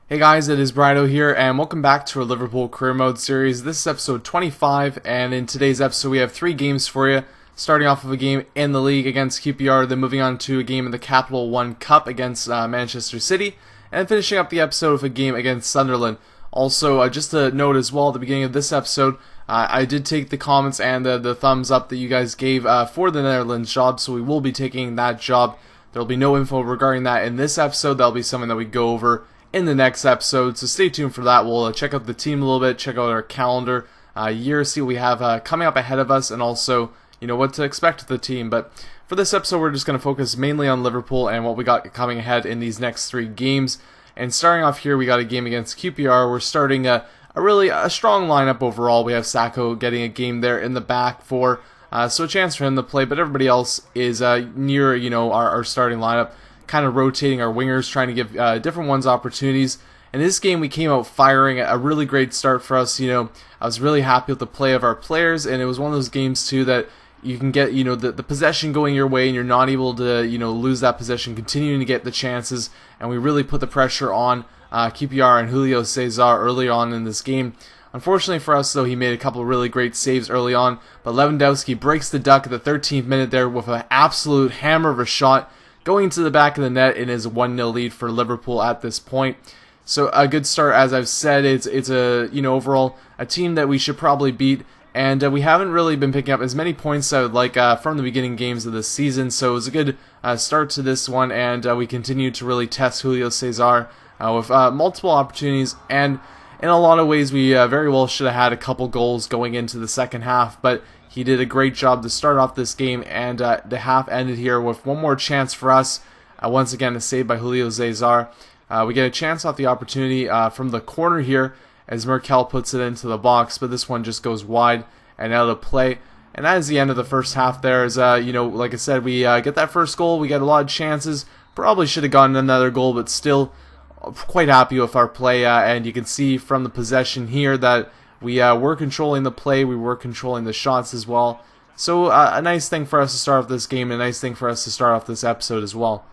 Hey guys, it is Brido here, and welcome back to our Liverpool Career Mode series. This is episode 25, and in today's episode we have 3 games for you. Starting off with a game in the league against QPR, then moving on to a game in the Capital One Cup against Manchester City, and finishing up the episode with a game against Sunderland. Also, just a note as well, at the beginning of this episode, I did take the comments and the thumbs up that you guys gave for the Netherlands job, so we will be taking that job. There will be no info regarding that in this episode. That will be something that we go over in the next episode, so stay tuned for that. We'll check out the team a little bit, check out our calendar year, see what we have coming up ahead of us, and also, you know, what to expect of the team. But for this episode, we're just going to focus mainly on Liverpool and what we got coming ahead in these next 3 games. And starting off here, we got a game against QPR. We're starting a really strong lineup overall. We have Sacco getting a game there in the back for so a chance for him to play, but everybody else is near, you know, our starting lineup, kind of rotating our wingers, trying to give different ones opportunities. In this game, we came out firing a really great start for us. You know, I was really happy with the play of our players, and it was one of those games too that you can get, you know, the possession going your way, and you're not able to, you know, lose that possession, continuing to get the chances. And we really put the pressure on QPR and Julio Cesar early on in this game. Unfortunately for us, though, he made a couple of really great saves early on, but Lewandowski breaks the duck at the 13th minute there with an absolute hammer of a shot, going to the back of the net in his 1-0 lead for Liverpool at this point. So a good start, as I've said. It's a, you know, overall a team that we should probably beat, and we haven't really been picking up as many points as I would like from the beginning games of this season. So it was a good start to this one, and we continue to really test Julio Cesar with multiple opportunities, and in a lot of ways we very well should have had a couple goals going into the second half, but he did a great job to start off this game, and the half ended here with one more chance for us. Once again, a save by Julio Cesar. We get a chance off the opportunity from the corner here as Merkel puts it into the box, but this one just goes wide and out of play. And that is the end of the first half there. As, you know, like I said, we get that first goal. We get a lot of chances. Probably should have gotten another goal, but still quite happy with our play. And you can see from the possession here that we were controlling the play, we were controlling the shots as well. So a nice thing for us to start off this game, and a nice thing for us to start off this episode as well.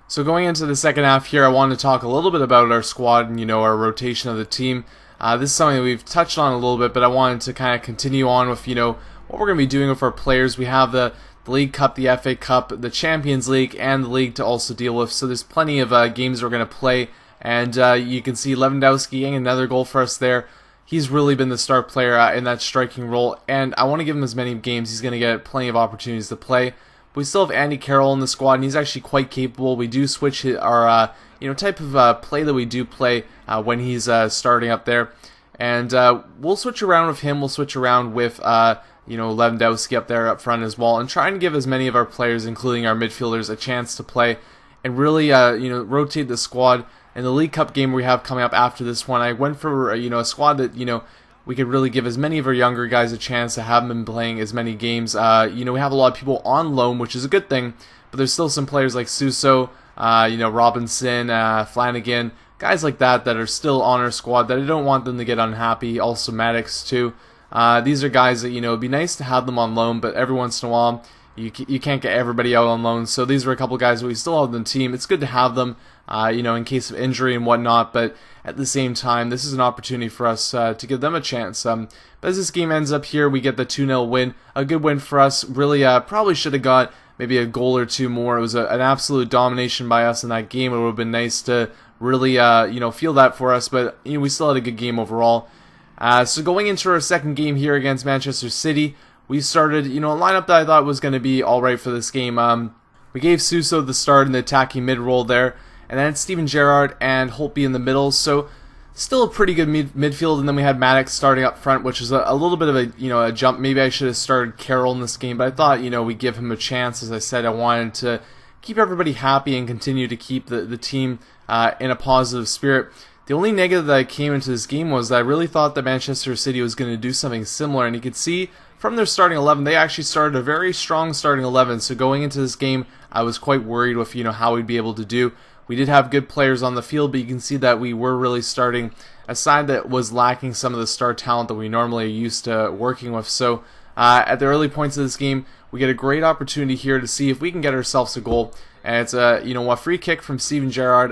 So going into the second half here, I wanted to talk a little bit about our squad and, you know, our rotation of the team. This is something that we've touched on a little bit, but I wanted to kind of continue on with, you know, what we're going to be doing with our players. We have the League Cup, the FA Cup, the Champions League, and the League to also deal with. So there's plenty of games we're going to play, and you can see Lewandowski getting another goal for us there. He's really been the star player in that striking role, and I want to give him as many games. He's going to get plenty of opportunities to play. We still have Andy Carroll in the squad, and he's actually quite capable. We do switch our you know, type of play that we do play when he's starting up there, and we'll switch around with him. We'll switch around with you know, Lewandowski up there up front as well, and trying to give as many of our players, including our midfielders, a chance to play and really you know, rotate the squad. In the League Cup game we have coming up after this one, I went for, you know, a squad that, you know, we could really give as many of our younger guys a chance to have them playing as many games. You know, we have a lot of people on loan, which is a good thing, but there's still some players like Suso, you know, Robinson, Flanagan, guys like that are still on our squad that I don't want them to get unhappy. Also Maddox too. These are guys that, you know, it'd be nice to have them on loan, but every once in a while you can't get everybody out on loan. So these are a couple guys that we still have in the team. It's good to have them, you know, in case of injury and whatnot, but at the same time, this is an opportunity for us to give them a chance. But as this game ends up here, we get the 2-0 win. A good win for us. Really, probably should have got maybe a goal or two more. It was an absolute domination by us in that game. It would have been nice to really, you know, feel that for us, but you know, we still had a good game overall. So going into our second game here against Manchester City, we started, you know, a lineup that I thought was going to be alright for this game. We gave Suso the start in the attacking mid-role there, and then it's Steven Gerrard and Holtby in the middle, so still a pretty good midfield. And then we had Maddox starting up front, which is a little bit of a, you know, a jump. Maybe I should have started Carroll in this game, but I thought, you know, we'd give him a chance. As I said, I wanted to keep everybody happy and continue to keep the team in a positive spirit. The only negative that I came into this game was that I really thought that Manchester City was going to do something similar, and you could see from their starting 11, they actually started a very strong starting 11. So going into this game, I was quite worried with, you know, how we'd be able to do. We did have good players on the field, but you can see that we were really starting a side that was lacking some of the star talent that we normally are used to working with. So at the early points of this game, we get a great opportunity here to see if we can get ourselves a goal. And it's a free kick from Steven Gerrard.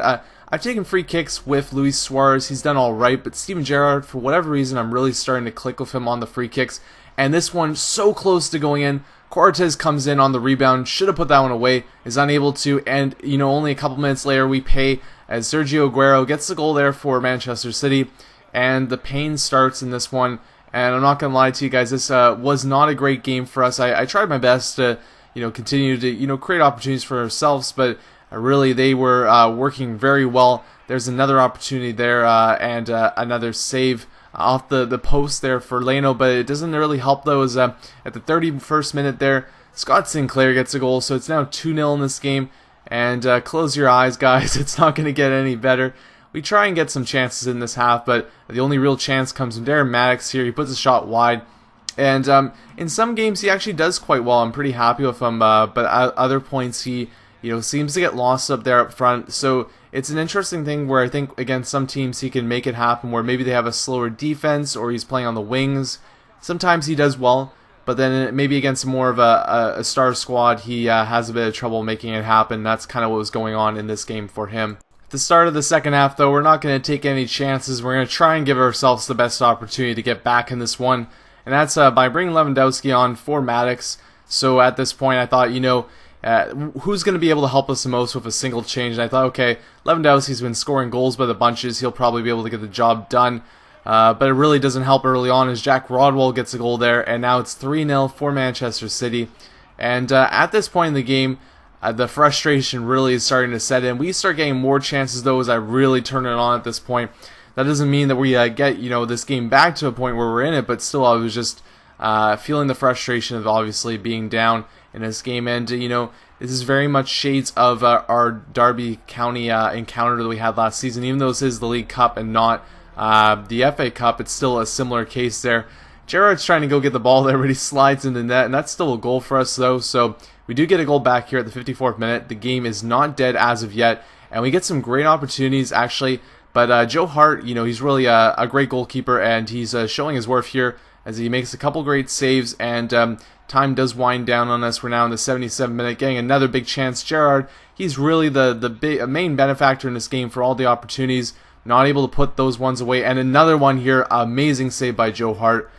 I've taken free kicks with Luis Suarez. He's done all right, but Steven Gerrard, for whatever reason, I'm really starting to click with him on the free kicks. And this one, so close to going in. Cortez comes in on the rebound, should have put that one away, is unable to, and only a couple minutes later we pay as Sergio Aguero gets the goal there for Manchester City, and the pain starts in this one. And I'm not going to lie to you guys, this was not a great game for us. I tried my best to continue to create opportunities for ourselves, but really they were working very well. There's another opportunity there and another save off the post there for Leno, but it doesn't really help though, as at the 31st minute there, Scott Sinclair gets a goal, so it's now 2-0 in this game, and close your eyes, guys, it's not going to get any better. We try and get some chances in this half, but the only real chance comes from Darren Maddox here. He puts a shot wide, and in some games he actually does quite well. I'm pretty happy with him, but at other points he seems to get lost up there up front, so it's an interesting thing where I think against some teams he can make it happen where maybe they have a slower defense or he's playing on the wings. Sometimes he does well, but then maybe against more of a star squad he has a bit of trouble making it happen. That's kind of what was going on in this game for him. At the start of the second half though, we're not going to take any chances. We're going to try and give ourselves the best opportunity to get back in this one, and that's by bringing Lewandowski on for Maddox. So at this point I thought, who's going to be able to help us the most with a single change? And I thought, okay, Lewandowski's been scoring goals by the bunches. He'll probably be able to get the job done. But it really doesn't help early on as Jack Rodwell gets a goal there. And now it's 3-0 for Manchester City. And at this point in the game, the frustration really is starting to set in. We start getting more chances, though, as I really turn it on at this point. That doesn't mean that we get this game back to a point where we're in it. But still, I was just feeling the frustration of obviously being down in this game, and this is very much shades of our Derby County encounter that we had last season. Even though this is the League Cup and not the FA Cup, it's still a similar case there. Gerrard's trying to go get the ball there, but he slides in the net, and that's still a goal for us though, so we do get a goal back here at the 54th minute. The game is not dead as of yet, and we get some great opportunities actually, but Joe Hart, he's really a great goalkeeper, and he's showing his worth here as he makes a couple great saves, and time does wind down on us. We're now in the 77th minute, getting another big chance. Gerrard, he's really the main benefactor in this game for all the opportunities. Not able to put those ones away. And another one here, amazing save by Joe Hart.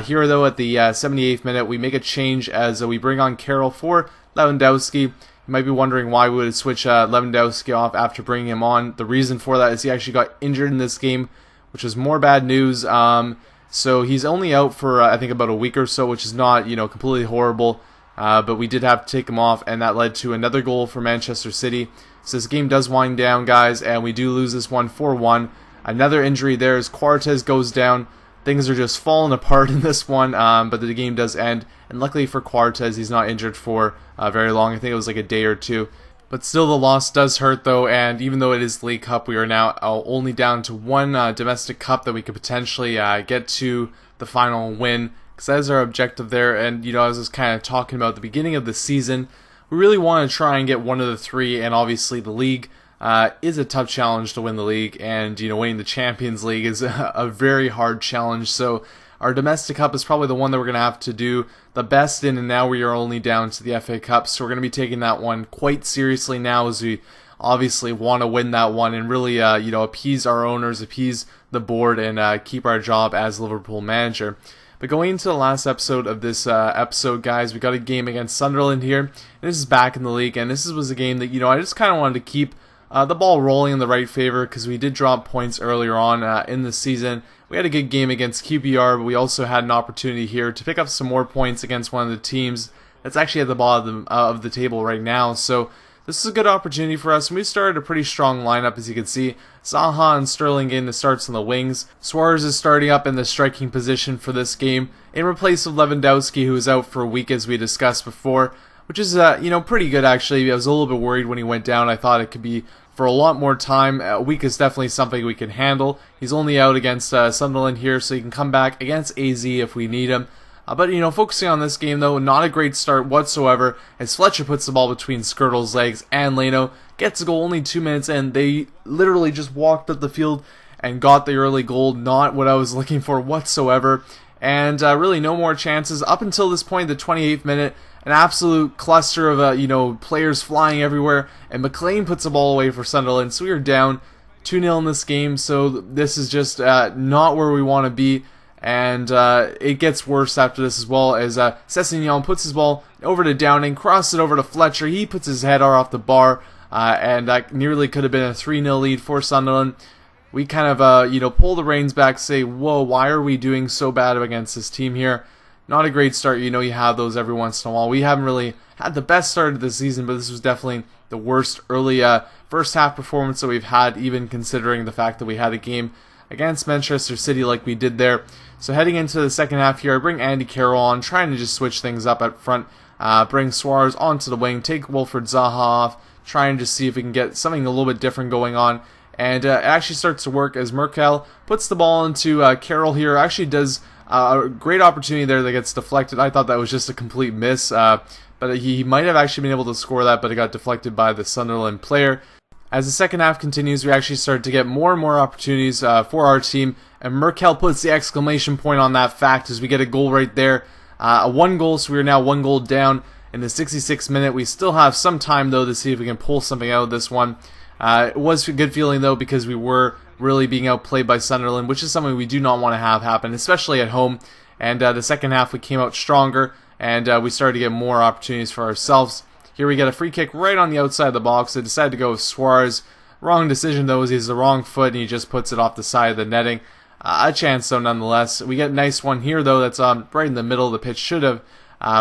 Here, though, at the 78th minute, we make a change as we bring on Carroll for Lewandowski. You might be wondering why we would switch Lewandowski off after bringing him on. The reason for that is he actually got injured in this game, which is more bad news. So he's only out for, I think, about a week or so, which is not, completely horrible. But we did have to take him off, and that led to another goal for Manchester City. So this game does wind down, guys, and we do lose this one 4-1. Another injury there as Cortez goes down. Things are just falling apart in this one, but the game does end. And luckily for Cortez, he's not injured for very long. I think it was like a day or two. But still, the loss does hurt, though, and even though it is League Cup, we are now only down to one domestic cup that we could potentially get to the final win, because that is our objective there. And, as I was kind of talking about at the beginning of the season, we really want to try and get one of the three, and obviously the league is a tough challenge to win the league, and, winning the Champions League is a very hard challenge, so our domestic cup is probably the one that we're going to have to do the best in, and now we are only down to the FA Cup, so we're going to be taking that one quite seriously now, as we obviously want to win that one and really, appease our owners, appease the board, and keep our job as Liverpool manager. But going into the last episode of this episode, guys, we got a game against Sunderland here, and this is back in the league, and this was a game that, I just kind of wanted to keep the ball rolling in the right favor, because we did drop points earlier on in the season. We had a good game against QPR, but we also had an opportunity here to pick up some more points against one of the teams that's actually at the bottom of the table right now. So this is a good opportunity for us. And we started a pretty strong lineup, as you can see. Zaha and Sterling getting the starts on the wings. Suarez is starting up in the striking position for this game, in replace of Lewandowski, who is out for a week, as we discussed before, which is, pretty good, actually. I was a little bit worried when he went down. I thought it could be for a lot more time. A week is definitely something we can handle. He's only out against Sunderland here, so he can come back against AZ if we need him. But, focusing on this game, though, not a great start whatsoever, as Fletcher puts the ball between Skirtle's legs, and Leno gets a goal only 2 minutes in. They literally just walked up the field and got the early goal, not what I was looking for whatsoever. And really no more chances up until this point, the 28th minute, an absolute cluster of players flying everywhere, and McLean puts the ball away for Sunderland. So we are down 2-0 in this game. So this is just not where we want to be. And it gets worse after this as well, as Sessegnon puts his ball over to Downing, crosses it over to Fletcher. He puts his header off the bar, and that nearly could have been a 3-0 lead for Sunderland. We kind of pull the reins back, say, whoa, why are we doing so bad against this team here? Not a great start. You have those every once in a while. We haven't really had the best start of the season, but this was definitely the worst early first half performance that we've had, even considering the fact that we had a game against Manchester City like we did there. So heading into the second half here, I bring Andy Carroll on, trying to just switch things up at front, bring Suarez onto the wing, take Wilfred Zaha off, trying to see if we can get something a little bit different going on. And it actually starts to work as Merkel puts the ball into Carroll here. Actually does a great opportunity there that gets deflected. I thought that was just a complete miss, but he might have actually been able to score that, but it got deflected by the Sunderland player. As the second half continues, we actually start to get more and more opportunities for our team, and Merkel puts the exclamation point on that fact as we get a goal right there. A 1 goal, so we are now 1 goal down in the 66th minute. We still have some time, though, to see if we can pull something out of this one. It was a good feeling, though, because we were really being outplayed by Sunderland, which is something we do not want to have happen, especially at home. And the second half, we came out stronger, and we started to get more opportunities for ourselves. Here we get a free kick right on the outside of the box. They decided to go with Suarez. Wrong decision, though, as he has the wrong foot, and he just puts it off the side of the netting. A chance, though, nonetheless. We get a nice one here, though, that's right in the middle of the pitch. Should have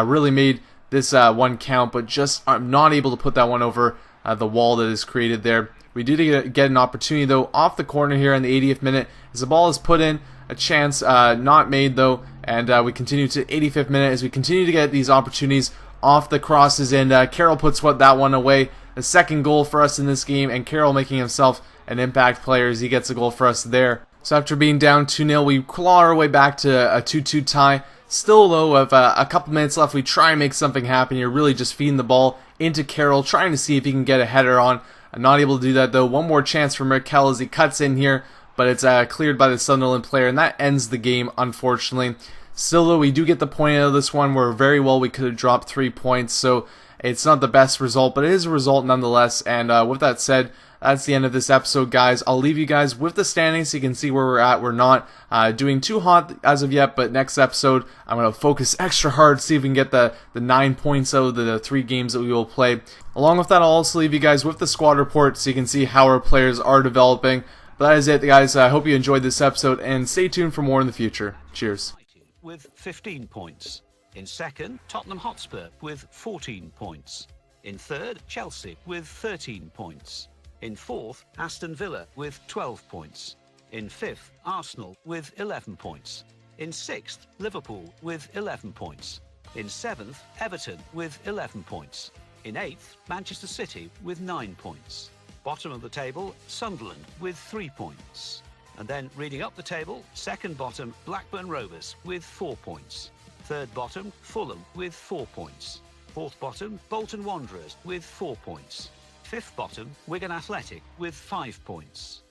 really made this one count, but just I'm not able to put that one over the wall that is created there. We do get an opportunity, though, off the corner here in the 80th minute, as the ball is put in. A chance not made, though, and we continue to 85th minute as we continue to get these opportunities off the crosses, and Carroll puts that one away. The second goal for us in this game, and Carroll making himself an impact player as he gets a goal for us there. So after being down 2-0, we claw our way back to a 2-2 tie. Still, though, with a couple minutes left, we try and make something happen. You're really just feeding the ball into Carroll, trying to see if he can get a header on. Not able to do that, though. One more chance for Merkel as he cuts in here, but it's cleared by the Sunderland player, and that ends the game, unfortunately. Still, though, we do get the point out of this one where very well we could have dropped 3 points, so it's not the best result, but it is a result nonetheless. And with that said, that's the end of this episode, guys. I'll leave you guys with the standings so you can see where we're at. We're not doing too hot as of yet, but next episode, I'm going to focus extra hard, see if we can get the 9 points out of the 3 games that we will play. Along with that, I'll also leave you guys with the squad report so you can see how our players are developing. But that is it, guys. I hope you enjoyed this episode, and stay tuned for more in the future. Cheers. With 15 points. In second, Tottenham Hotspur with 14 points. In third, Chelsea with 13 points. In fourth, Aston Villa with 12 points. In fifth, Arsenal with 11 points. In sixth, Liverpool with 11 points. In seventh, Everton with 11 points. In eighth, Manchester City with 9 points. Bottom of the table, Sunderland with 3 points. And then reading up the table, second bottom, Blackburn Rovers with 4 points. Third bottom, Fulham with 4 points. Fourth bottom, Bolton Wanderers with 4 points. Fifth bottom, Wigan Athletic with 5 points.